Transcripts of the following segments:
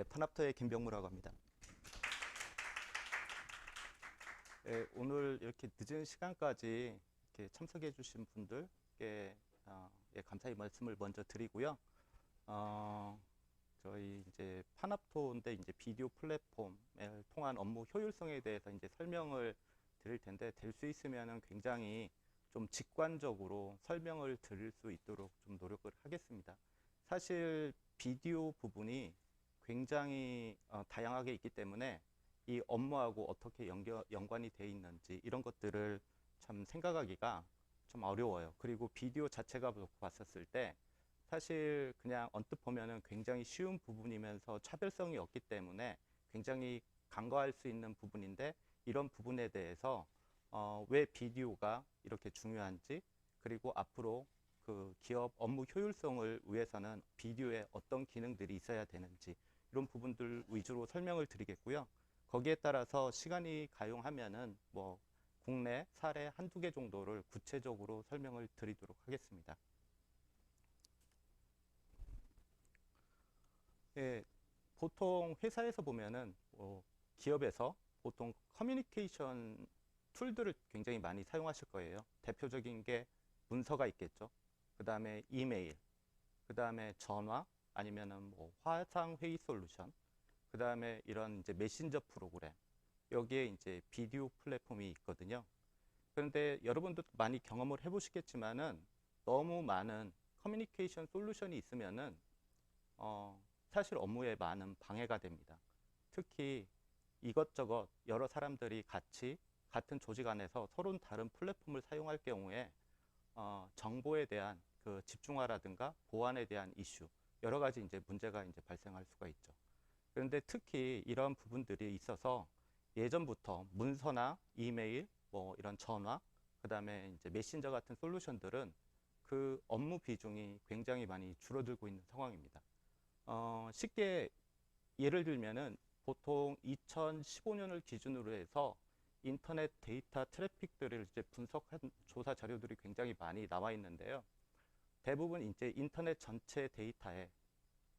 파납터의 김병무라고 합니다. 오늘 이렇게 늦은 시간까지 이렇게 참석해 주신 분들께 감사의 말씀을 먼저 드리고요. 어, 저희 이제 파납토인데 이제 비디오 플랫폼을 통한 업무 효율성에 대해서 이제 설명을 드릴 텐데 될 수 있으면은 굉장히 좀 직관적으로 설명을 드릴 수 있도록 좀 노력을 하겠습니다. 사실 비디오 부분이 굉장히 다양하게 있기 때문에 이 업무하고 어떻게 연관이 돼 있는지 이런 것들을 참 생각하기가 좀 어려워요. 그리고 비디오 자체가 봤었을 때 사실 그냥 언뜻 보면은 굉장히 쉬운 부분이면서 차별성이 없기 때문에 굉장히 간과할 수 있는 부분인데 이런 부분에 대해서 왜 비디오가 이렇게 중요한지 그리고 앞으로 그 기업 업무 효율성을 위해서는 비디오에 어떤 기능들이 있어야 되는지 이런 부분들 위주로 설명을 드리겠고요. 거기에 따라서 시간이 가용하면은 뭐 국내 사례 한두 개 정도를 구체적으로 설명을 드리도록 하겠습니다. 예, 보통 회사에서 보면은 기업에서 보통 커뮤니케이션 툴들을 굉장히 많이 사용하실 거예요. 대표적인 게 문서가 있겠죠. 그 다음에 이메일, 그 다음에 전화, 아니면은 뭐 화상 회의 솔루션, 그 다음에 이런 이제 메신저 프로그램, 여기에 이제 비디오 플랫폼이 있거든요. 그런데 여러분도 많이 경험을 해보시겠지만은 너무 많은 커뮤니케이션 솔루션이 있으면은 사실 업무에 많은 방해가 됩니다. 특히 이것저것 여러 사람들이 같이 같은 조직 안에서 서로 다른 플랫폼을 사용할 경우에 정보에 대한 그 집중화라든가 보안에 대한 이슈 여러 가지 이제 문제가 이제 발생할 수가 있죠. 그런데 특히 이런 부분들이 있어서 예전부터 문서나 이메일, 뭐 이런 전화, 그 다음에 이제 메신저 같은 솔루션들은 그 업무 비중이 굉장히 많이 줄어들고 있는 상황입니다. 쉽게 예를 들면은 보통 2015년을 기준으로 해서 인터넷 데이터 트래픽들을 이제 분석한 조사 자료들이 굉장히 많이 나와 있는데요. 대부분 이제 인터넷 전체 데이터의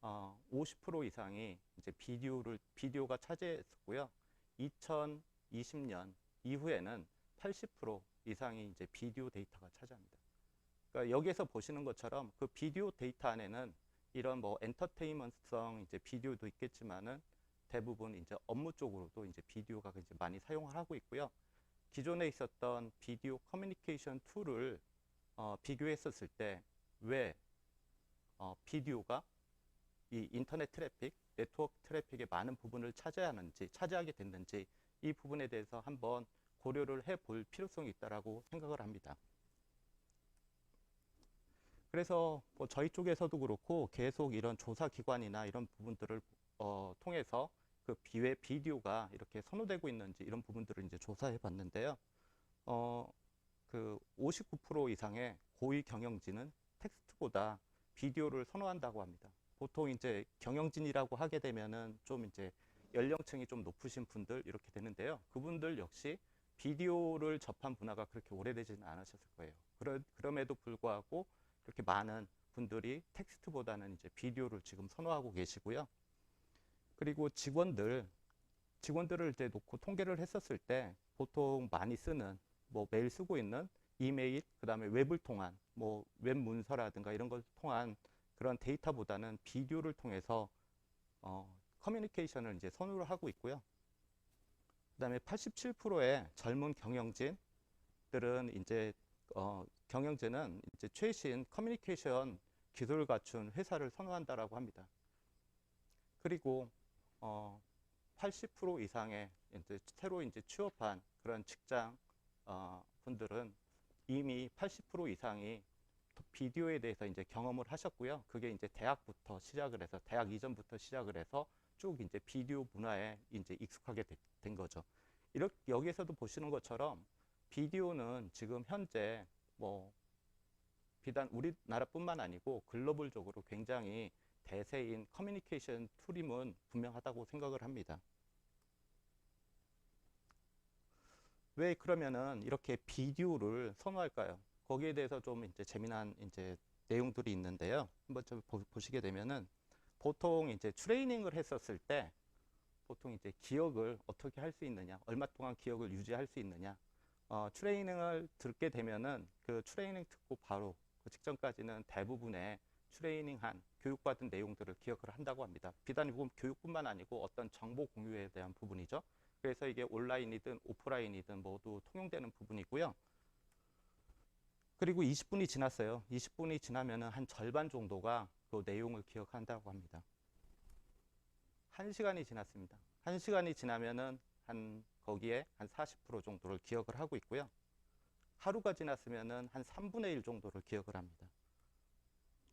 50% 이상이 이제 비디오가 차지했었고요. 2020년 이후에는 80% 이상이 이제 비디오 데이터가 차지합니다. 그러니까 여기에서 보시는 것처럼 그 비디오 데이터 안에는 이런 뭐 엔터테인먼트성 이제 비디오도 있겠지만은 대부분 이제 업무 쪽으로도 이제 비디오가 이제 많이 사용을 하고 있고요. 기존에 있었던 비디오 커뮤니케이션 툴을 비교했었을 때 왜 비디오가 이 인터넷 트래픽, 네트워크 트래픽의 많은 부분을 차지하게 됐는지 이 부분에 대해서 한번 고려를 해볼 필요성이 있다라고 생각을 합니다. 그래서 뭐 저희 쪽에서도 그렇고 계속 이런 조사 기관이나 이런 부분들을 통해서 그 왜 비디오가 이렇게 선호되고 있는지 이런 부분들을 이제 조사해 봤는데요. 어, 그 59% 이상의 고위 경영진은 텍스트보다 비디오를 선호한다고 합니다. 보통 이제 경영진이라고 하게 되면은 좀 이제 연령층이 좀 높으신 분들 이렇게 되는데요. 그분들 역시 비디오를 접한 문화가 그렇게 오래되지는 않으셨을 거예요. 그럼에도 불구하고 그렇게 많은 분들이 텍스트보다는 이제 비디오를 지금 선호하고 계시고요. 그리고 직원들을 이제 놓고 통계를 했었을 때 보통 많이 쓰는 뭐 매일 쓰고 있는 이메일, 그다음에 웹을 통한 뭐 웹 문서라든가 이런 걸 통한 그런 데이터보다는 비디오를 통해서 커뮤니케이션을 이제 선호를 하고 있고요. 그다음에 87%의 젊은 경영진들은 이제 경영진은 이제 최신 커뮤니케이션 기술을 갖춘 회사를 선호한다라고 합니다. 그리고 80% 이상의 이제 새로 이제 취업한 그런 직장 분들은 이미 80% 이상이 비디오에 대해서 이제 경험을 하셨고요. 그게 이제 대학부터 시작을 해서 대학 이전부터 시작을 해서 쭉 이제 비디오 문화에 이제 익숙하게 된 거죠. 이렇게 여기에서도 보시는 것처럼 비디오는 지금 현재 뭐 비단 우리나라뿐만 아니고 글로벌적으로 굉장히 대세인 커뮤니케이션 툴임은 분명하다고 생각을 합니다. 왜 그러면은 이렇게 비디오를 선호할까요? 거기에 대해서 좀 이제 재미난 이제 내용들이 있는데요. 한번 좀 보시게 되면은 보통 이제 트레이닝을 했었을 때 보통 이제 기억을 어떻게 할 수 있느냐, 얼마 동안 기억을 유지할 수 있느냐, 트레이닝을 듣게 되면은 그 트레이닝 듣고 바로 그 직전까지는 대부분의 트레이닝한 교육받은 내용들을 기억을 한다고 합니다. 비단 교육뿐만 아니고 어떤 정보 공유에 대한 부분이죠. 그래서 이게 온라인이든 오프라인이든 모두 통용되는 부분이고요. 그리고 20분이 지났어요. 20분이 지나면은 한 절반 정도가 그 내용을 기억한다고 합니다. 1시간이 지났습니다. 1시간이 지나면은 거기에 한 40% 정도를 기억을 하고 있고요. 하루가 지났으면은 한 3분의 1 정도를 기억을 합니다.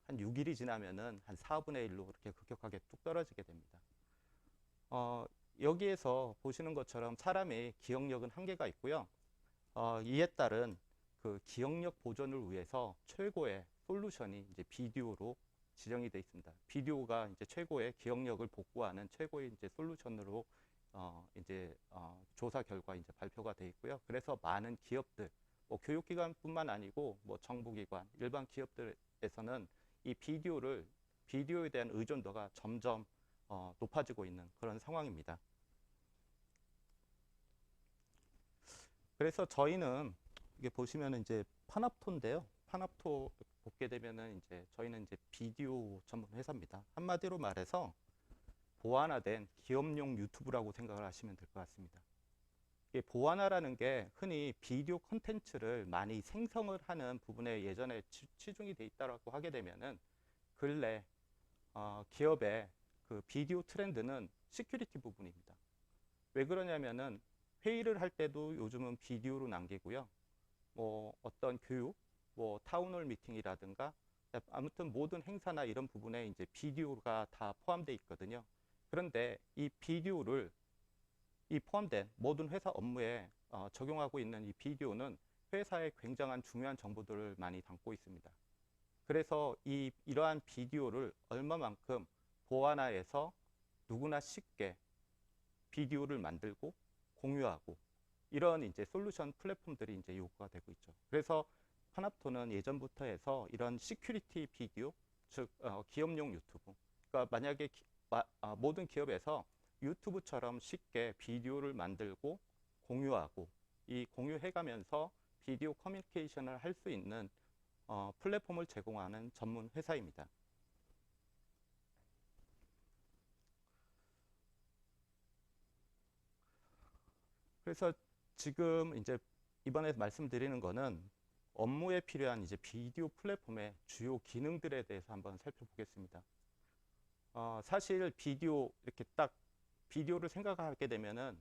한 6일이 지나면은 한 4분의 1로 그렇게 급격하게 뚝 떨어지게 됩니다. 여기에서 보시는 것처럼 사람의 기억력은 한계가 있고요. 이에 따른 그 기억력 보존을 위해서 최고의 솔루션이 이제 비디오로 지정이 되어 있습니다. 비디오가 이제 최고의 기억력을 복구하는 최고의 이제 솔루션으로 조사 결과 이제 발표가 되어 있고요. 그래서 많은 기업들, 뭐 교육기관뿐만 아니고 뭐 정부기관, 일반 기업들에서는 이 비디오에 대한 의존도가 점점 높아지고 있는 그런 상황입니다. 그래서 저희는 이게 보시면은 이제 파납토인데요. 파납토 보게 되면은 이제 저희는 이제 비디오 전문 회사입니다. 한마디로 말해서 보완화된 기업용 유튜브라고 생각을 하시면 될 것 같습니다. 이게 보완화라는 게 흔히 비디오 콘텐츠를 많이 생성을 하는 부분에 예전에 치중이 돼 있다고 하게 되면은 근래 기업의 그 비디오 트렌드는 시큐리티 부분입니다. 왜 그러냐면은 회의를 할 때도 요즘은 비디오로 남기고요. 뭐 어떤 교육, 뭐 타운홀 미팅이라든가 아무튼 모든 행사나 이런 부분에 이제 비디오가 다 포함되어 있거든요. 그런데 이 비디오를 이 포함된 모든 회사 업무에 적용하고 있는 이 비디오는 회사의 굉장한 중요한 정보들을 많이 담고 있습니다. 그래서 이러한 비디오를 얼마만큼 보완화해서 누구나 쉽게 비디오를 만들고 공유하고 이런 이제 솔루션 플랫폼들이 이제 요구가 되고 있죠. 그래서 파납토는 예전부터 해서 이런 시큐리티 비디오, 즉 기업용 유튜브. 그러니까 만약에 모든 기업에서 유튜브처럼 쉽게 비디오를 만들고 공유하고 이 공유해가면서 비디오 커뮤니케이션을 할 수 있는 플랫폼을 제공하는 전문 회사입니다. 그래서 지금 이제 이번에 말씀드리는 거는 업무에 필요한 이제 비디오 플랫폼의 주요 기능들에 대해서 한번 살펴보겠습니다. 사실 이렇게 딱 비디오를 생각하게 되면은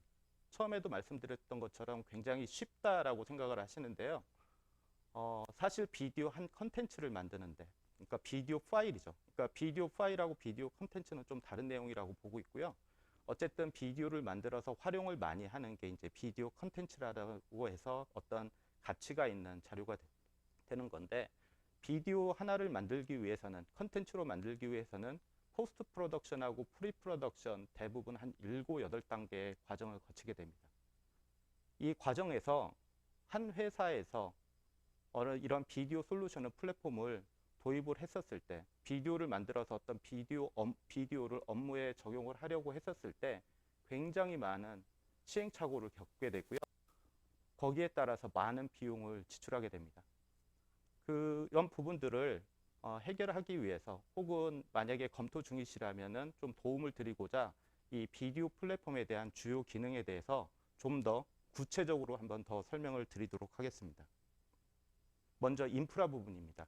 처음에도 말씀드렸던 것처럼 굉장히 쉽다라고 생각을 하시는데요. 사실 비디오 한 컨텐츠를 만드는데, 그러니까 비디오 파일이죠. 그러니까 비디오 파일하고 비디오 컨텐츠는 좀 다른 내용이라고 보고 있고요. 어쨌든 비디오를 만들어서 활용을 많이 하는 게 이제 비디오 컨텐츠라고 해서 어떤 가치가 있는 자료가 되는 건데, 비디오 하나를 만들기 위해서는, 컨텐츠로 만들기 위해서는 포스트 프로덕션하고 프리 프로덕션 대부분 한 7, 8단계의 과정을 거치게 됩니다. 이 과정에서 한 회사에서 이런 비디오 솔루션의 플랫폼을 도입을 했었을 때, 비디오를 만들어서 어떤 비디오를 업무에 적용을 하려고 했었을 때 굉장히 많은 시행착오를 겪게 되고요. 거기에 따라서 많은 비용을 지출하게 됩니다. 그런 부분들을 해결하기 위해서 혹은 만약에 검토 중이시라면은 좀 도움을 드리고자 이 비디오 플랫폼에 대한 주요 기능에 대해서 좀 더 구체적으로 한번 더 설명을 드리도록 하겠습니다. 먼저 인프라 부분입니다.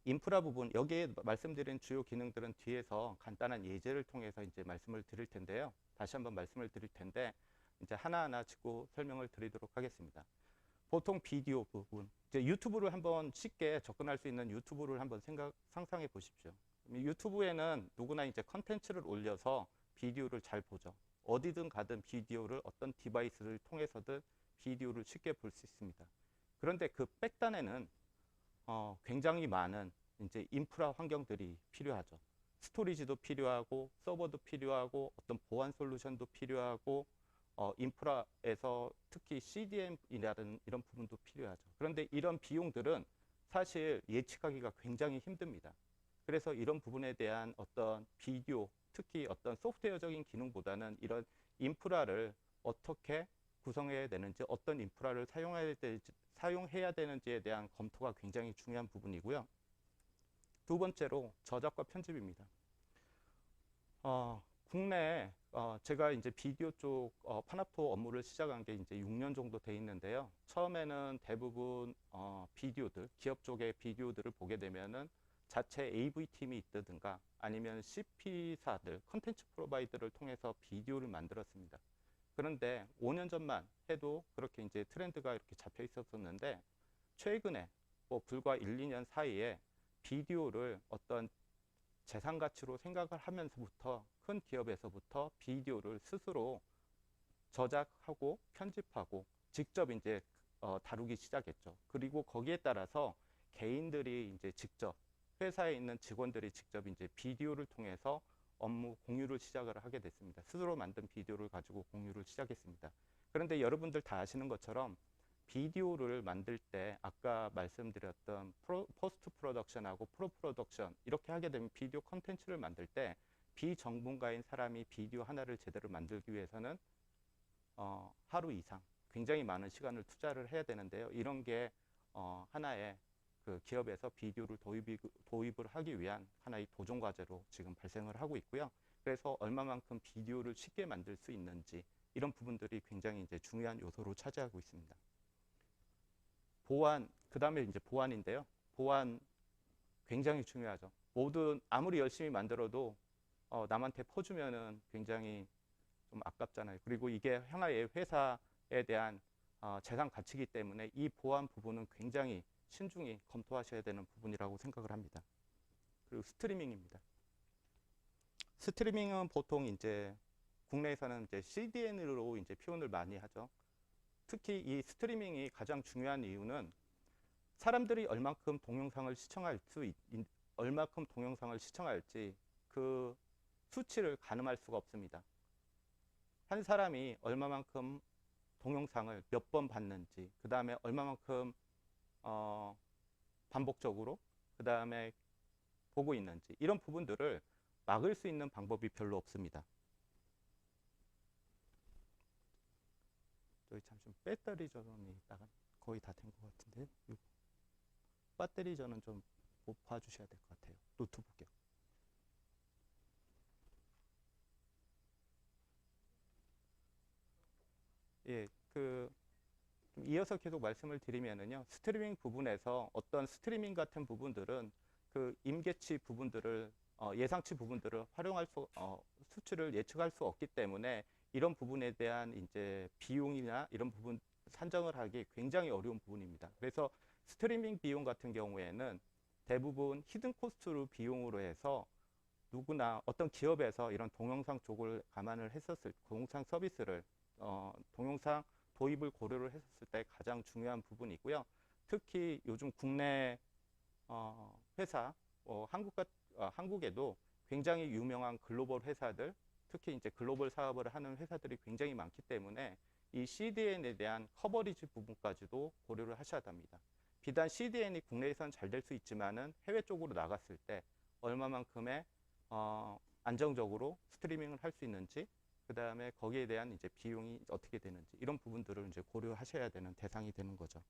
인프라 부분, 여기에 말씀드린 주요 기능들은 뒤에서 간단한 예제를 통해서 이제 말씀을 드릴 텐데요. 다시 한번 말씀을 드릴 텐데 이제 하나하나 짚고 설명을 드리도록 하겠습니다. 보통 비디오 부분, 이제 유튜브를 한번 쉽게 접근할 수 있는 유튜브를 한번 상상해 보십시오. 유튜브에는 누구나 이제 컨텐츠를 올려서 비디오를 잘 보죠. 어디든 가든 비디오를 어떤 디바이스를 통해서든 비디오를 쉽게 볼 수 있습니다. 그런데 그 백단에는 굉장히 많은 이제 인프라 환경들이 필요하죠. 스토리지도 필요하고 서버도 필요하고 어떤 보안 솔루션도 필요하고 인프라에서 특히 CDN이라는 이런 부분도 필요하죠. 그런데 이런 비용들은 사실 예측하기가 굉장히 힘듭니다. 그래서 이런 부분에 대한 어떤 비디오, 특히 어떤 소프트웨어적인 기능보다는 이런 인프라를 어떻게 구성해야 되는지, 어떤 인프라를 사용해야 되는지에 대한 검토가 굉장히 중요한 부분이고요. 두 번째로 저작과 편집입니다. 국내에 제가 이제 비디오 쪽 파나포 업무를 시작한 게 이제 6년 정도 돼 있는데요. 처음에는 대부분 비디오들, 기업 쪽의 비디오들을 보게 되면은 자체 AV 팀이 있다든가 아니면 CP사들, 컨텐츠 프로바이더를 통해서 비디오를 만들었습니다. 그런데 5년 전만 해도 그렇게 이제 트렌드가 이렇게 잡혀 있었었는데 최근에 뭐 불과 1, 2년 사이에 비디오를 어떤 재산 가치로 생각을 하면서부터 큰 기업에서부터 비디오를 스스로 저작하고 편집하고 직접 이제 다루기 시작했죠. 그리고 거기에 따라서 개인들이 이제 직접 회사에 있는 직원들이 직접 이제 비디오를 통해서 업무 공유를 시작을 하게 됐습니다. 스스로 만든 비디오를 가지고 공유를 시작했습니다. 그런데 여러분들 다 아시는 것처럼 비디오를 만들 때 아까 말씀드렸던 포스트 프로덕션하고 프로 프로덕션 이렇게 하게 되면 비디오 컨텐츠를 만들 때 비전문가인 사람이 비디오 하나를 제대로 만들기 위해서는 하루 이상 굉장히 많은 시간을 투자를 해야 되는데요. 이런 게 하나의 그 기업에서 비디오를 도입을 하기 위한 하나의 도전 과제로 지금 발생을 하고 있고요. 그래서 얼마만큼 비디오를 쉽게 만들 수 있는지 이런 부분들이 굉장히 이제 중요한 요소로 차지하고 있습니다. 보안, 그 다음에 이제 보안인데요. 보안 굉장히 중요하죠. 뭐든 아무리 열심히 만들어도 남한테 퍼주면은 굉장히 좀 아깝잖아요. 그리고 이게 하나의 회사에 대한 재산 가치이기 때문에 이 보안 부분은 굉장히 신중히 검토하셔야 되는 부분이라고 생각을 합니다. 그리고 스트리밍입니다. 스트리밍은 보통 이제 국내에서는 이제 CDN으로 이제 표현을 많이 하죠. 특히 이 스트리밍이 가장 중요한 이유는 사람들이 얼마큼 동영상을 시청할지 그 수치를 가늠할 수가 없습니다. 한 사람이 얼마만큼 동영상을 몇 번 봤는지, 그 다음에 얼마만큼 반복적으로 그 다음에 보고 있는지 이런 부분들을 막을 수 있는 방법이 별로 없습니다. 저희 잠시 배터리 전원이 있다가 거의 다 된 것 같은데 배터리 전원 좀 봐주셔야 될 것 같아요. 노트북이요. 예, 좀 이어서 계속 말씀을 드리면은요, 스트리밍 부분에서 어떤 스트리밍 같은 부분들은 그 임계치 부분들을 예상치 부분들을 수치를 예측할 수 없기 때문에 이런 부분에 대한 이제 비용이나 이런 부분 산정을 하기 굉장히 어려운 부분입니다. 그래서 스트리밍 비용 같은 경우에는 대부분 히든 코스트로 비용으로 해서 누구나 어떤 기업에서 이런 동영상 쪽을 감안을 했었을 동영상 서비스를 동영상 도입을 고려를 했었을 때 가장 중요한 부분이고요. 특히 요즘 국내 회사 한국에도 굉장히 유명한 글로벌 회사들 특히 이제 글로벌 사업을 하는 회사들이 굉장히 많기 때문에 이 CDN에 대한 커버리지 부분까지도 고려를 하셔야 합니다. 비단 CDN이 국내에선 잘 될 수 있지만은 해외 쪽으로 나갔을 때 얼마만큼의 안정적으로 스트리밍을 할 수 있는지 그 다음에 거기에 대한 이제 비용이 어떻게 되는지 이런 부분들을 이제 고려하셔야 되는 대상이 되는 거죠.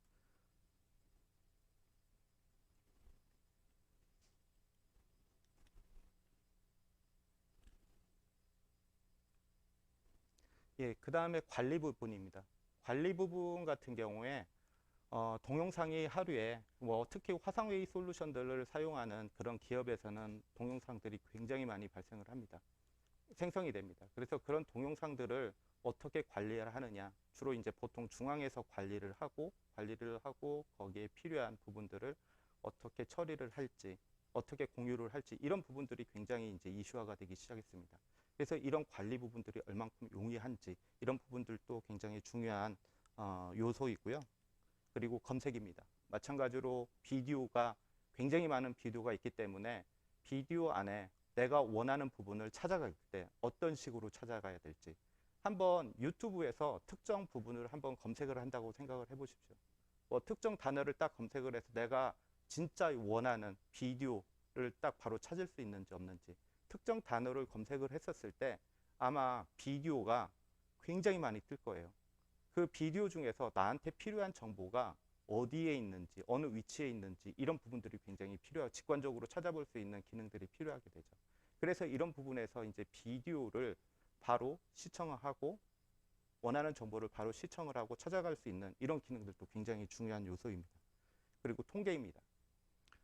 예, 그 다음에 관리 부분입니다. 관리 부분 같은 경우에 동영상이 하루에 특히 화상회의 솔루션들을 사용하는 그런 기업에서는 동영상들이 굉장히 많이 발생을 합니다. 생성이 됩니다. 그래서 그런 동영상들을 어떻게 관리를 하느냐 주로 이제 보통 중앙에서 관리를 하고 거기에 필요한 부분들을 어떻게 처리를 할지 어떻게 공유를 할지 이런 부분들이 굉장히 이제 이슈화가 되기 시작했습니다. 그래서 이런 관리 부분들이 얼만큼 용이한지 이런 부분들도 굉장히 중요한 요소이고요. 그리고 검색입니다. 마찬가지로 비디오가 굉장히 많은 비디오가 있기 때문에 비디오 안에 내가 원하는 부분을 찾아갈 때 어떤 식으로 찾아가야 될지 한번 유튜브에서 특정 부분을 한번 검색을 한다고 생각을 해보십시오. 특정 단어를 딱 검색을 해서 내가 진짜 원하는 비디오를 딱 바로 찾을 수 있는지 없는지, 특정 단어를 검색을 했었을 때 아마 비디오가 굉장히 많이 뜰 거예요. 그 비디오 중에서 나한테 필요한 정보가 어디에 있는지, 어느 위치에 있는지, 이런 부분들이 굉장히 필요하고 직관적으로 찾아볼 수 있는 기능들이 필요하게 되죠. 그래서 이런 부분에서 이제 비디오를 바로 시청을 하고 원하는 정보를 바로 시청을 하고 찾아갈 수 있는 이런 기능들도 굉장히 중요한 요소입니다. 그리고 통계입니다.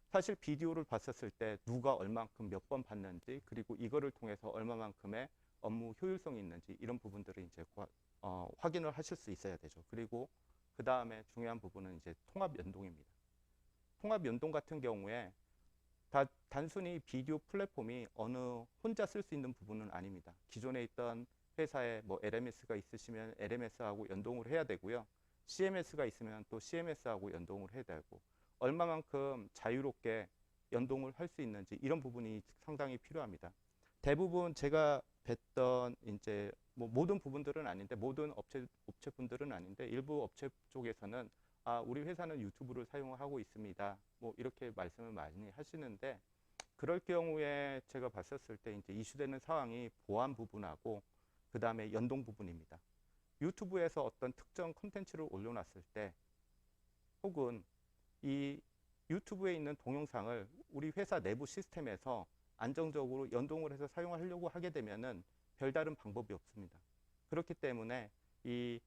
사실 비디오를 봤었을 때 누가 얼만큼 몇 번 봤는지, 그리고 이거를 통해서 얼마만큼의 업무 효율성이 있는지, 이런 부분들을 이제 확인을 하실 수 있어야 되죠. 그리고 그 다음에 중요한 부분은 이제 통합 연동입니다. 통합 연동 같은 경우에 단순히 비디오 플랫폼이 어느 혼자 쓸 수 있는 부분은 아닙니다. 기존에 있던 회사에 뭐 LMS가 있으시면 LMS하고 연동을 해야 되고요. CMS가 있으면 또 CMS하고 연동을 해야 되고, 얼마만큼 자유롭게 연동을 할 수 있는지, 이런 부분이 상당히 필요합니다. 대부분 제가 뵀던 이제 뭐 모든 부분들은 아닌데, 모든 업체분들은 아닌데, 일부 업체 쪽에서는 우리 회사는 유튜브를 사용하고 있습니다, 뭐 이렇게 말씀을 많이 하시는데, 그럴 경우에 제가 봤었을 때 이제 이슈되는 사항이 보안 부분하고 그 다음에 연동 부분입니다. 유튜브에서 어떤 특정 콘텐츠를 올려놨을 때, 혹은 이 유튜브에 있는 동영상을 우리 회사 내부 시스템에서 안정적으로 연동을 해서 사용하려고 하게 되면은 별다른 방법이 없습니다. 그렇기 때문에 이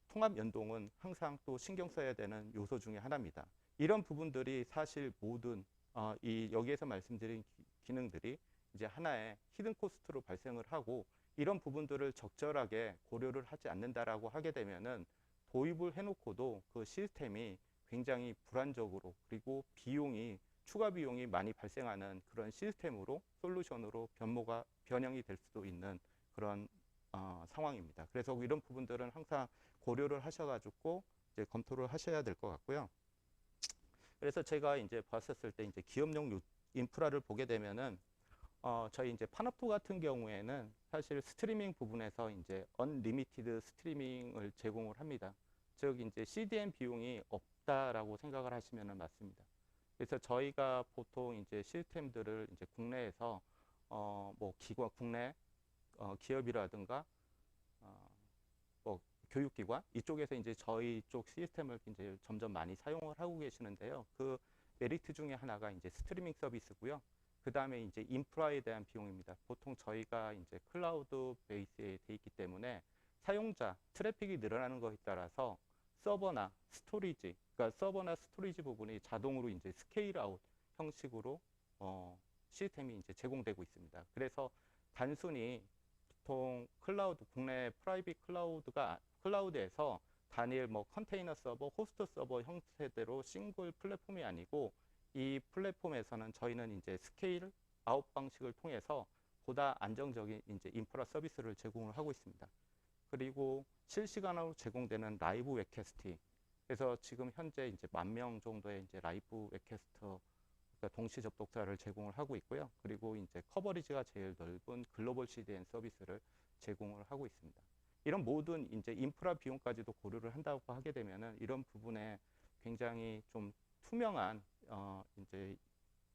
통합 연동은 항상 또 신경 써야 되는 요소 중에 하나입니다. 이런 부분들이 사실 모든 여기에서 말씀드린 기능들이 이제 하나의 히든 코스트로 발생을 하고, 이런 부분들을 적절하게 고려를 하지 않는다라고 하게 되면은 도입을 해놓고도 그 시스템이 굉장히 불안적으로, 그리고 추가 비용이 많이 발생하는 그런 시스템으로, 솔루션으로 변형이 될 수도 있는 그런 상황입니다. 그래서 이런 부분들은 항상 고려를 하셔가지고 이제 검토를 하셔야 될 것 같고요. 그래서 제가 이제 봤었을 때 이제 기업용 인프라를 보게 되면은 저희 이제 파나포 같은 경우에는 사실 스트리밍 부분에서 이제 언리미티드 스트리밍을 제공을 합니다. 즉 이제 CDN 비용이 없다라고 생각을 하시면 맞습니다. 그래서 저희가 보통 이제 시스템들을 이제 국내에서 뭐 국내 기업이라든가 뭐 교육기관 이쪽에서 이제 저희 쪽 시스템을 이제 점점 많이 사용을 하고 계시는데요. 그 메리트 중에 하나가 이제 스트리밍 서비스고요. 그 다음에 이제 인프라에 대한 비용입니다. 보통 저희가 이제 클라우드 베이스에 돼 있기 때문에 사용자 트래픽이 늘어나는 것에 따라서 서버나 스토리지, 그러니까 서버나 스토리지 부분이 자동으로 이제 스케일 아웃 형식으로 시스템이 이제 제공되고 있습니다. 그래서 단순히 보통 클라우드, 국내 프라이빗 클라우드에서 단일 뭐 컨테이너 서버, 호스트 서버 형태대로 싱글 플랫폼이 아니고, 이 플랫폼에서는 저희는 이제 스케일 아웃 방식을 통해서 보다 안정적인 이제 인프라 서비스를 제공을 하고 있습니다. 그리고 실시간으로 제공되는 라이브 웹캐스팅. 그래서 지금 현재 이제 10,000명 정도의 이제 라이브 웹캐스터, 그러니까 동시 접속자를 제공을 하고 있고요. 그리고 이제 커버리지가 제일 넓은 글로벌 CDN 서비스를 제공을 하고 있습니다. 이런 모든 이제 인프라 비용까지도 고려를 한다고 하게 되면은 이런 부분에 굉장히 좀 투명한 이제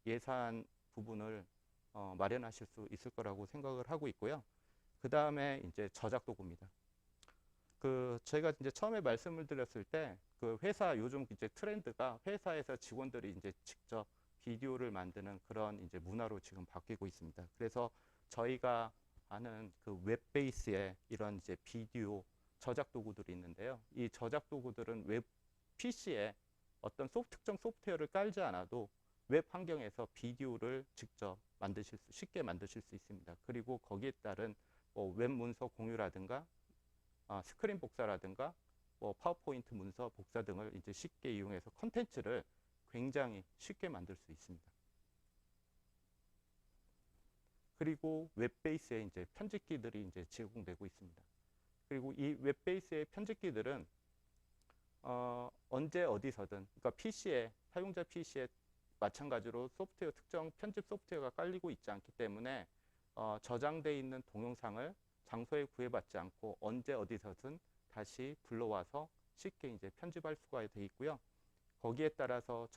예산 부분을 마련하실 수 있을 거라고 생각을 하고 있고요. 그 다음에 이제 저작 도구입니다. 저희가 이제 처음에 말씀을 드렸을 때 그 회사 요즘 이제 트렌드가 회사에서 직원들이 이제 직접 비디오를 만드는 그런 이제 문화로 지금 바뀌고 있습니다. 그래서 저희가 아는 그 웹 베이스의 이런 이제 비디오 저작 도구들이 있는데요. 이 저작 도구들은 웹 PC에 어떤 특정 소프트웨어를 깔지 않아도 웹 환경에서 비디오를 직접 쉽게 만드실 수 있습니다. 그리고 거기에 따른 웹 문서 공유라든가 스크린 복사라든가 파워포인트 문서 복사 등을 이제 쉽게 이용해서 컨텐츠를 굉장히 쉽게 만들 수 있습니다. 그리고 웹베이스에 이제 편집기들이 이제 제공되고 있습니다. 그리고 이 웹베이스의 편집기들은 언제 어디서든, 그러니까 사용자 PC에 마찬가지로 특정 편집 소프트웨어가 깔리고 있지 않기 때문에 저장되어 있는 동영상을 장소에 구애받지 않고 언제 어디서든 다시 불러와서 쉽게 이제 편집할 수가 되어 있고요. 거기에 따라서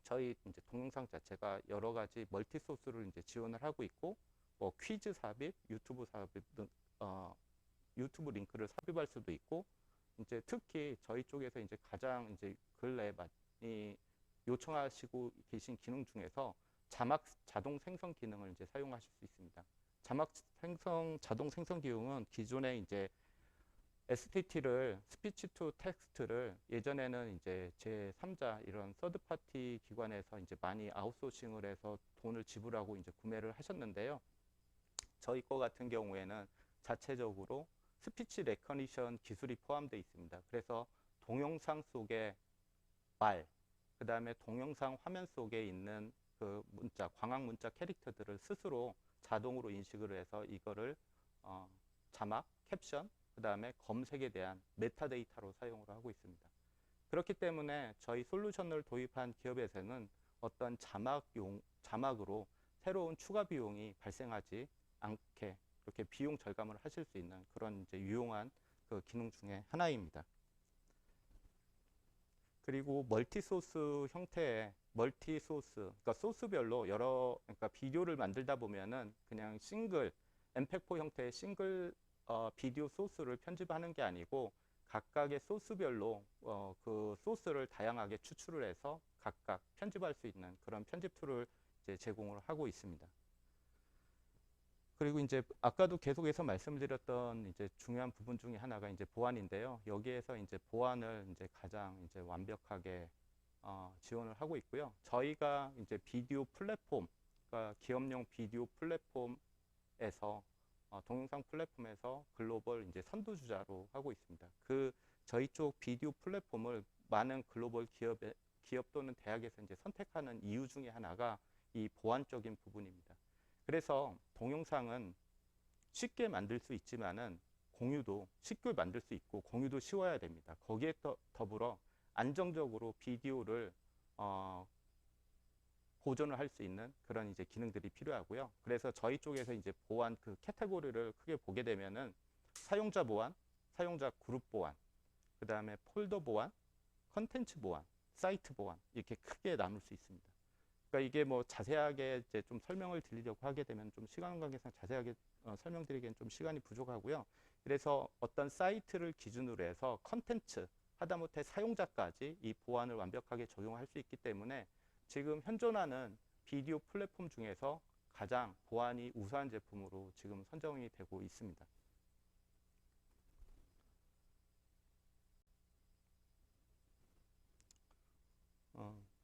저희 이제 동영상 자체가 여러 가지 멀티 소스를 이제 지원을 하고 있고, 뭐 퀴즈 삽입, 유튜브 삽입 등 유튜브 링크를 삽입할 수도 있고, 이제 특히 저희 쪽에서 이제 가장 이제 근래 많이 요청하시고 계신 기능 중에서 자막 자동 생성 기능을 이제 사용하실 수 있습니다. 자막 자동 생성 기능은 기존에 이제 STT를 스피치 투 텍스트를 예전에는 이제 제3자 이런 서드 파티 기관에서 이제 많이 아웃소싱을 해서 돈을 지불하고 이제 구매를 하셨는데요. 저희 거 같은 경우에는 자체적으로 스피치 레커니션 기술이 포함되어 있습니다. 그래서 동영상 속에 말, 그 다음에 동영상 화면 속에 있는 그 문자, 광학 문자 캐릭터들을 스스로 자동으로 인식을 해서 이거를 자막, 캡션, 그 다음에 검색에 대한 메타데이터로 사용을 하고 있습니다. 그렇기 때문에 저희 솔루션을 도입한 기업에서는 어떤 자막으로 새로운 추가 비용이 발생하지 않게 이렇게 비용 절감을 하실 수 있는 그런 이제 유용한 그 기능 중에 하나입니다. 그리고 멀티소스 형태의 멀티소스, 그러니까 소스별로 그러니까 비디오를 만들다 보면은 그냥 싱글, 엠팩4 형태의 싱글 비디오 소스를 편집하는 게 아니고 각각의 소스별로 그 소스를 다양하게 추출을 해서 각각 편집할 수 있는 그런 편집 툴을 이제 제공을 하고 있습니다. 그리고 이제 아까도 계속해서 말씀드렸던 이제 중요한 부분 중에 하나가 이제 보안인데요. 여기에서 이제 보안을 이제 가장 이제 완벽하게 지원을 하고 있고요. 저희가 이제 비디오 플랫폼, 그러니까 기업용 비디오 플랫폼에서 동영상 플랫폼에서 글로벌 이제 선두주자로 하고 있습니다. 그 저희 쪽 비디오 플랫폼을 많은 글로벌 기업 또는 대학에서 이제 선택하는 이유 중에 하나가 이 보안적인 부분입니다. 그래서 동영상은 쉽게 만들 수 있지만은 공유도 쉽게 만들 수 있고 공유도 쉬워야 됩니다. 거기에 더불어 안정적으로 비디오를 보존을 할 수 있는 그런 이제 기능들이 필요하고요. 그래서 저희 쪽에서 이제 보안 그 카테고리를 크게 보게 되면은 사용자 보안, 사용자 그룹 보안, 그 다음에 폴더 보안, 컨텐츠 보안, 사이트 보안 이렇게 크게 나눌 수 있습니다. 그러니까 이게 뭐 자세하게 이제 좀 설명을 드리려고 하게 되면 좀 시간 관계상 자세하게 설명드리기엔 좀 시간이 부족하고요. 그래서 어떤 사이트를 기준으로 해서 컨텐츠 하다못해 사용자까지 이 보안을 완벽하게 적용할 수 있기 때문에 지금 현존하는 비디오 플랫폼 중에서 가장 보안이 우수한 제품으로 지금 선정이 되고 있습니다.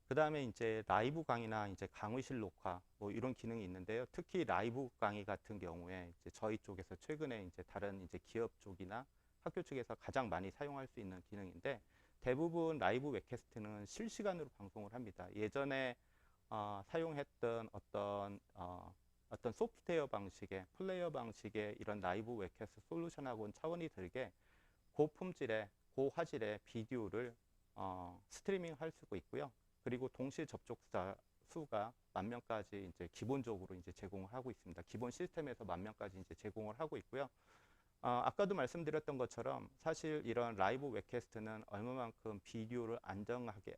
그 다음에 이제 라이브 강의나 이제 강의실 녹화 뭐 이런 기능이 있는데요. 특히 라이브 강의 같은 경우에 이제 저희 쪽에서 최근에 이제 다른 이제 기업 쪽이나 학교 쪽에서 가장 많이 사용할 수 있는 기능인데 대부분 라이브 웹캐스트는 실시간으로 방송을 합니다. 예전에 사용했던 어떤 소프트웨어 방식의 플레이어 방식의 이런 라이브 웹캐스트 솔루션하고는 차원이 들게 고품질의 고화질의 비디오를 스트리밍 할 수가 있고요. 그리고 동시 접촉자 수가 10,000명까지 이제 기본적으로 이제 제공을 하고 있습니다. 기본 시스템에서 10,000명까지 이제 제공을 하고 있고요. 아까도 말씀드렸던 것처럼 사실 이런 라이브 웹캐스트는 얼마만큼 비디오를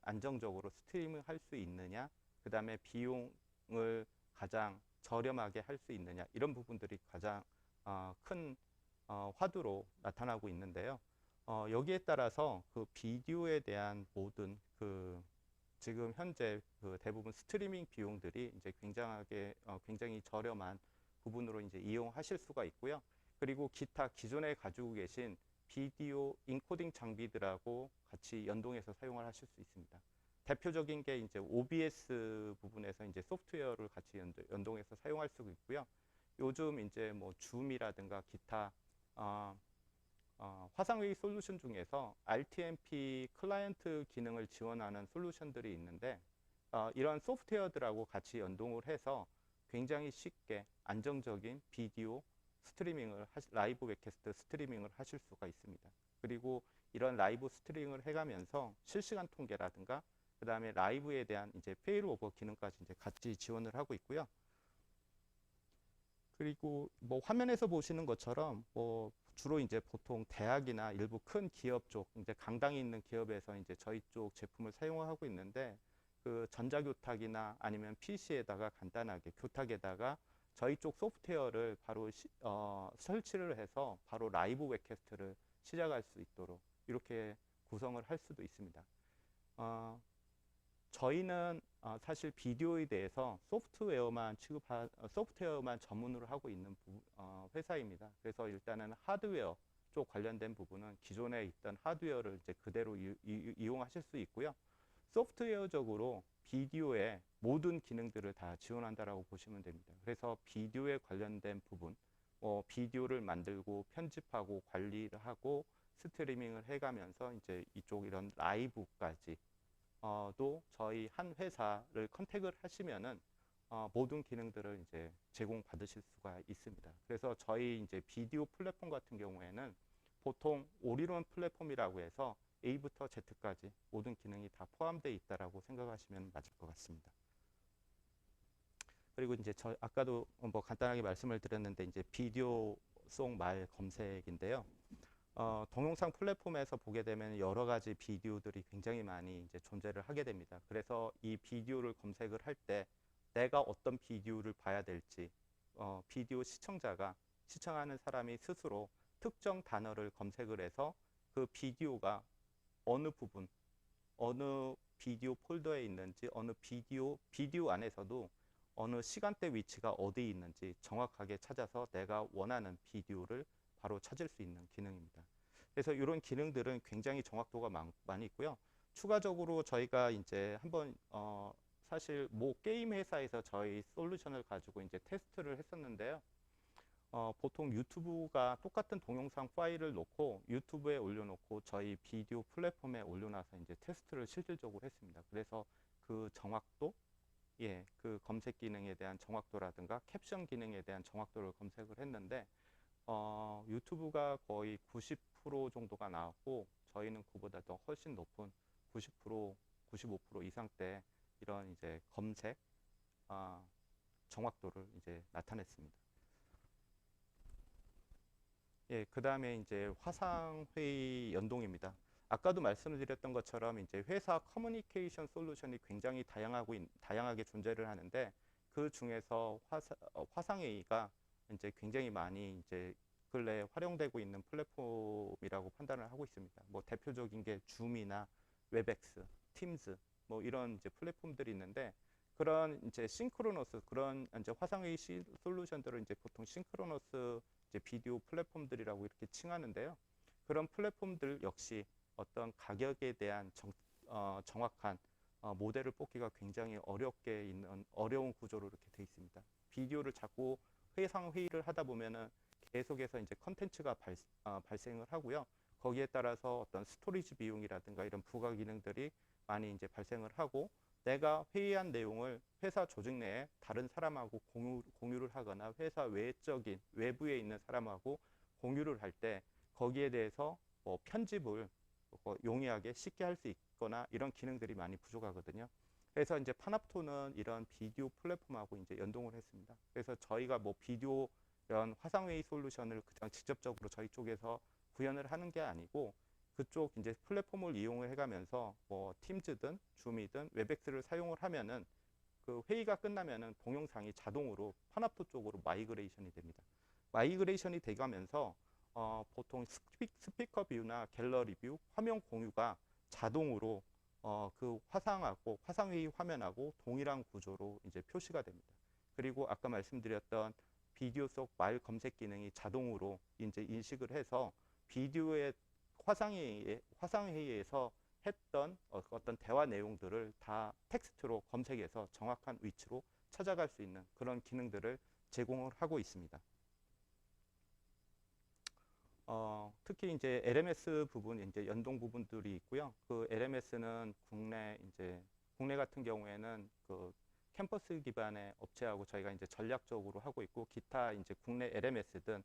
안정적으로 스트리밍 할 수 있느냐, 그 다음에 비용을 가장 저렴하게 할 수 있느냐, 이런 부분들이 가장 큰 화두로 나타나고 있는데요. 여기에 따라서 그 비디오에 대한 모든 그 지금 현재 그 대부분 스트리밍 비용들이 이제 굉장히 저렴한 부분으로 이제 이용하실 수가 있고요. 그리고 기타 기존에 가지고 계신 비디오 인코딩 장비들하고 같이 연동해서 사용을 하실 수 있습니다. 대표적인 게 이제 OBS 부분에서 이제 소프트웨어를 같이 연동해서 사용할 수 있고요. 요즘 이제 뭐 줌이라든가 기타 화상회의 솔루션 중에서 RTMP 클라이언트 기능을 지원하는 솔루션들이 있는데 이런 소프트웨어들하고 같이 연동을 해서 굉장히 쉽게 안정적인 비디오 스트리밍을 라이브 웹캐스트 스트리밍을 하실 수가 있습니다. 그리고 이런 라이브 스트리밍을 해가면서 실시간 통계라든가 그 다음에 라이브에 대한 이제 페일오버 기능까지 이제 같이 지원을 하고 있고요. 그리고 뭐 화면에서 보시는 것처럼 뭐 주로 이제 보통 대학이나 일부 큰 기업 쪽 이제 강당이 있는 기업에서 이제 저희 쪽 제품을 사용하고 있는데 그 전자교탁이나 아니면 PC에다가 간단하게 교탁에다가 저희 쪽 소프트웨어를 바로 설치를 해서 바로 라이브 웹캐스트를 시작할 수 있도록 이렇게 구성을 할 수도 있습니다. 저희는 사실 비디오에 대해서 소프트웨어만 전문으로 하고 있는 회사입니다. 그래서 일단은 하드웨어 쪽 관련된 부분은 기존에 있던 하드웨어를 이제 그대로 이용하실 수 있고요. 소프트웨어적으로 비디오의 모든 기능들을 다 지원한다라고 보시면 됩니다. 그래서 비디오에 관련된 부분, 비디오를 만들고 편집하고 관리를 하고 스트리밍을 해가면서 이제 이쪽 이런 라이브까지 또 저희 한 회사를 컨택을 하시면은 모든 기능들을 이제 제공받으실 수가 있습니다. 그래서 저희 이제 비디오 플랫폼 같은 경우에는 보통 올인원 플랫폼이라고 해서 A부터 Z까지 모든 기능이 다 포함되어 있다라고 생각하시면 맞을 것 같습니다. 그리고 이제 아까도 뭐 간단하게 말씀을 드렸는데 이제 비디오송 말 검색인데요. 동영상 플랫폼에서 보게 되면 여러 가지 비디오들이 굉장히 많이 이제 존재를 하게 됩니다. 그래서 이 비디오를 검색을 할 때 내가 어떤 비디오를 봐야 될지 비디오 시청하는 사람이 스스로 특정 단어를 검색을 해서 그 비디오가 어느 부분, 어느 비디오 폴더에 있는지, 어느 비디오 안에서도 어느 시간대 위치가 어디에 있는지 정확하게 찾아서 내가 원하는 비디오를 바로 찾을 수 있는 기능입니다. 그래서 이런 기능들은 굉장히 정확도가 많이 있고요. 추가적으로 저희가 이제 한번 사실 모 게임 회사에서 저희 솔루션을 가지고 이제 테스트를 했었는데요. 보통 유튜브가 똑같은 동영상 파일을 놓고 유튜브에 올려놓고 저희 비디오 플랫폼에 올려놔서 이제 테스트를 실질적으로 했습니다. 그래서 그 정확도, 그 검색 기능에 대한 정확도라든가 캡션 기능에 대한 정확도를 검색을 했는데 유튜브가 거의 90% 정도가 나왔고 저희는 그보다 더 훨씬 높은 90%, 95% 이상대 이런 이제 검색 정확도를 이제 나타냈습니다. 그 다음에 이제 화상회의 연동입니다. 아까도 말씀드렸던 것처럼 이제 회사 커뮤니케이션 솔루션이 굉장히 다양하게 존재를 하는데 그 중에서 화상회의가 이제 굉장히 많이 이제 근래 활용되고 있는 플랫폼이라고 판단을 하고 있습니다. 뭐 대표적인 게 줌이나 웹엑스, 팀즈 뭐 이런 이제 플랫폼들이 있는데 그런 이제 그런 이제 화상회의 솔루션들을 이제 보통 싱크로너스 이제 비디오 플랫폼들이라고 이렇게 칭하는데요. 그런 플랫폼들 역시 어떤 가격에 대한 정확한 모델을 뽑기가 굉장히 어려운 구조로 이렇게 돼 있습니다. 비디오를 자꾸 회상회의를 하다 보면은 계속해서 이제 컨텐츠가 발생을 하고요. 거기에 따라서 어떤 스토리지 비용이라든가 이런 부가 기능들이 많이 이제 발생을 하고 내가 회의한 내용을 회사 조직 내에 다른 사람하고 공유를 하거나 회사 외부에 있는 사람하고 공유를 할 때 거기에 대해서 편집을 용이하게 쉽게 할 수 있거나 이런 기능들이 많이 부족하거든요. 그래서 이제 파납토는 이런 비디오 플랫폼하고 이제 연동을 했습니다. 그래서 저희가 뭐 비디오 이런 화상회의 솔루션을 그냥 직접적으로 저희 쪽에서 구현을 하는 게 아니고 그쪽 이제 플랫폼을 이용을 해가면서 뭐 팀즈든 줌이든 웹엑스를 사용을 하면은 그 회의가 끝나면은 동영상이 자동으로 파납토 쪽으로 마이그레이션이 됩니다. 마이그레이션이 돼가면서 보통 스피커 뷰나 갤러리 뷰, 화면 공유가 자동으로 그 화상회의 화면하고 동일한 구조로 이제 표시가 됩니다. 그리고 아까 말씀드렸던 비디오 속 말 검색 기능이 자동으로 이제 인식을 해서 비디오의 화상회의에서 했던 어떤 대화 내용들을 다 텍스트로 검색해서 정확한 위치로 찾아갈 수 있는 그런 기능들을 제공을 하고 있습니다. 특히 이제 LMS 부분, 이제 연동 부분들이 있고요. 그 LMS는 국내 같은 경우에는 그 캠퍼스 기반의 업체하고 저희가 이제 전략적으로 하고 있고 기타 이제 국내 LMS든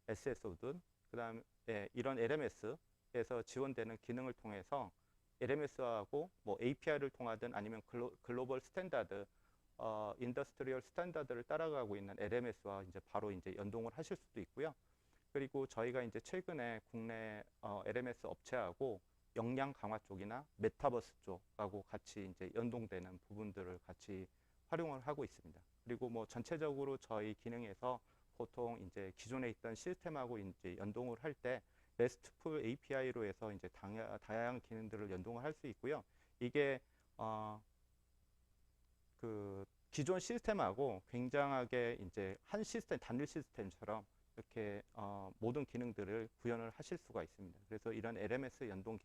SSO든 그다음에 이런 LMS에서 지원되는 기능을 통해서 LMS하고 뭐 API를 통하든 아니면 글로벌 스탠다드 인더스트리얼 스탠다드를 따라가고 있는 LMS와 이제 바로 이제 연동을 하실 수도 있고요. 그리고 저희가 이제 최근에 국내 LMS 업체하고 역량 강화 쪽이나 메타버스 쪽하고 같이 이제 연동되는 부분들을 같이 활용을 하고 있습니다. 그리고 뭐 전체적으로 저희 기능에서 보통 이제 기존에 있던 시스템하고 이제 연동을 할 때 RESTful API로 해서 이제 다양한 기능들을 연동을 할 수 있고요. 이게 그 기존 시스템하고 굉장하게 이제 한 시스템, 단일 시스템처럼 이렇게 모든 기능들을 구현을 하실 수가 있습니다. 그래서 이런 LMS 연동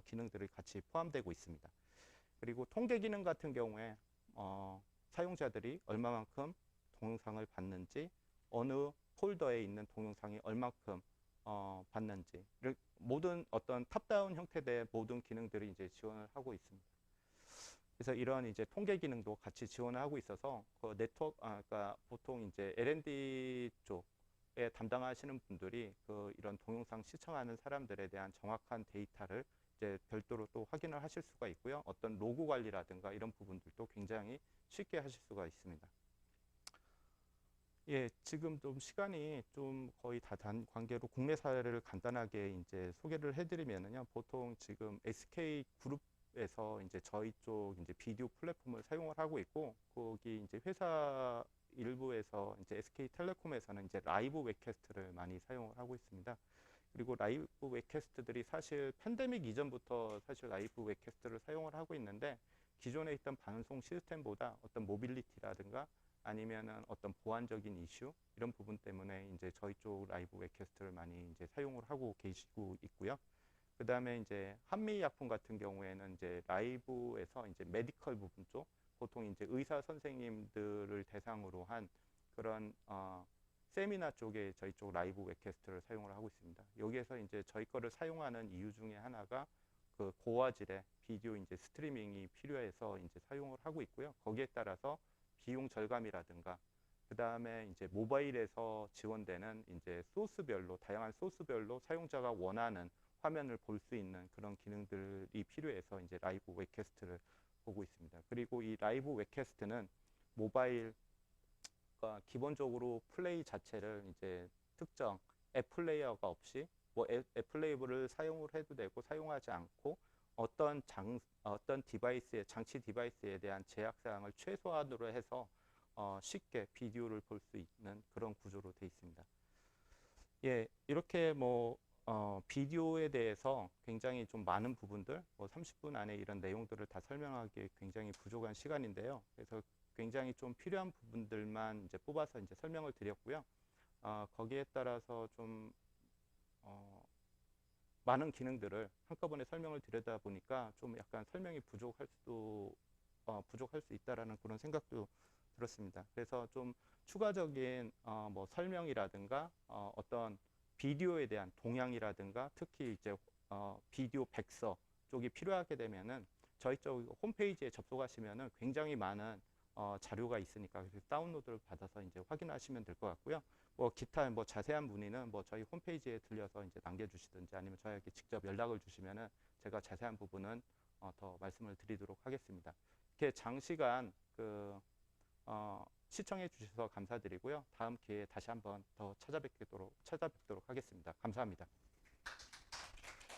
기능들이 같이 포함되고 있습니다. 그리고 통계 기능 같은 경우에 사용자들이 얼마만큼 동영상을 봤는지, 어느 폴더에 있는 동영상이 얼마큼 봤는지, 모든 어떤 탑다운 형태의 모든 기능들이 이제 지원을 하고 있습니다. 그래서 이런 이제 통계 기능도 같이 지원을 하고 있어서 그 네트워크, 그러니까 보통 이제 L&D 쪽에 담당하시는 분들이 그 이런 동영상 시청하는 사람들에 대한 정확한 데이터를 이제 별도로 또 확인을 하실 수가 있고요. 어떤 로그 관리라든가 이런 부분들도 굉장히 쉽게 하실 수가 있습니다. 예, 지금 좀 시간이 좀 거의 다 단 관계로 국내 사례를 간단하게 이제 소개를 해드리면은요. 보통 지금 SK 그룹에서 이제 저희 쪽 이제 비디오 플랫폼을 사용을 하고 있고, 거기 이제 회사 일부에서 이제 SK텔레콤에서는 이제 라이브 웹캐스트를 많이 사용을 하고 있습니다. 그리고 라이브 웹캐스트들이 사실 팬데믹 이전부터 사실 라이브 웹캐스트를 사용을 하고 있는데, 기존에 있던 방송 시스템보다 어떤 모빌리티라든가 아니면은 어떤 보안적인 이슈 이런 부분 때문에 이제 저희 쪽 라이브 웹캐스트를 많이 이제 사용을 하고 계시고 있고요. 그 다음에 이제 한미약품 같은 경우에는 이제 라이브에서 이제 메디컬 부분 쪽, 보통 이제 의사 선생님들을 대상으로 한 그런 세미나 쪽에 저희 쪽 라이브 웹캐스트를 사용을 하고 있습니다. 여기에서 이제 저희 거를 사용하는 이유 중에 하나가 그 고화질의 비디오 이제 스트리밍이 필요해서 이제 사용을 하고 있고요. 거기에 따라서 비용 절감이라든가, 그 다음에 이제 모바일에서 지원되는 이제 소스별로, 다양한 소스별로 사용자가 원하는 화면을 볼 수 있는 그런 기능들이 필요해서 이제 라이브 웹캐스트를 보고 있습니다. 그리고 이 라이브 웹캐스트는 모바일, 그러니까 기본적으로 플레이 자체를 이제 특정 앱 플레이어가 없이 뭐 앱 플레이어를 사용을 해도 되고 사용하지 않고 어떤 디바이스의 장치 디바이스에 대한 제약 사항을 최소한으로 해서 쉽게 비디오를 볼 수 있는 그런 구조로 되어 있습니다. 예, 이렇게 뭐 비디오에 대해서 굉장히 좀 많은 부분들, 뭐 30분 안에 이런 내용들을 다 설명하기 굉장히 부족한 시간인데요. 그래서 굉장히 좀 필요한 부분들만 이제 뽑아서 이제 설명을 드렸고요. 거기에 따라서 좀 많은 기능들을 한꺼번에 설명을 드리다 보니까 좀 약간 설명이 부족할 수 있다라는 그런 생각도 들었습니다. 그래서 좀 추가적인 뭐 설명이라든가 어떤 비디오에 대한 동향이라든가 특히 이제 비디오 백서 쪽이 필요하게 되면은 저희 쪽 홈페이지에 접속하시면은 굉장히 많은 자료가 있으니까 다운로드를 받아서 이제 확인하시면 될 것 같고요. 뭐 기타 뭐 자세한 문의는 뭐 저희 홈페이지에 들려서 이제 남겨주시든지 아니면 저에게 직접 연락을 주시면은 제가 자세한 부분은 더 말씀을 드리도록 하겠습니다. 이렇게 장시간 시청해 주셔서 감사드리고요. 다음 기회에 다시 한번 더 찾아뵙도록 하겠습니다. 감사합니다.